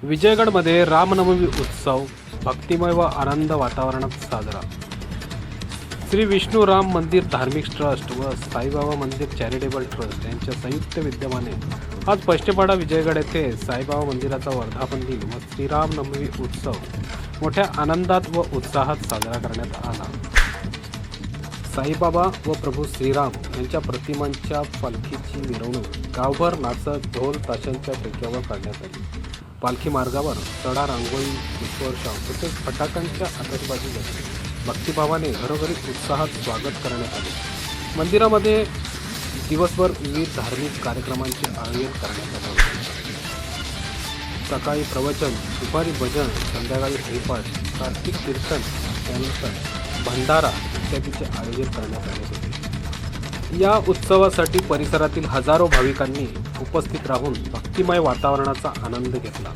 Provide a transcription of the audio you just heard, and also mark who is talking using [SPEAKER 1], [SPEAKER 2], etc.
[SPEAKER 1] विजयगडमध्ये रामनवमी उत्सव भक्तिमय व आनंद वातावरणात साजरा. श्री विष्णू राम मंदिर धार्मिक ट्रस्ट व साईबाबा मंदिर चॅरिटेबल ट्रस्ट यांच्या संयुक्त विद्यमाने आज पश्चिमपाडा विजयगड येथे साईबाबा मंदिराचा वर्धापन दिन व श्रीरामनवमी उत्सव मोठ्या आनंदात व उत्साहात साजरा करण्यात आला. साईबाबा व प्रभू श्रीराम यांच्या प्रतिमांच्या पालखीची मिरवणूक गावभर नाचत ढोल ताशांच्या टेक्यावर काढण्यात आली. पालखी मार्गावर सडा रांगोळी पुष्पवर्षाव तसेच फटाक्यांच्या आतषबाजी झाली. भक्तिभावाने घरोघरी उत्साहात स्वागत करण्यात आले. मंदिरामध्ये दिवसभर विविध धार्मिक कार्यक्रमांचे आयोजन करण्यात आले. सकाळी प्रवचन, दुपारी भजन, संध्याकाळी हरिपाठ, कार्तिक कीर्तन, त्यानंतर भंडारा इत्यादीचे आयोजन करण्यात आले होते. या उत्सवासाठी परिसरातील हजारो भाविकांनी उपस्थित राहून भक्तिमय वातावरणाचा आनंद घेतला.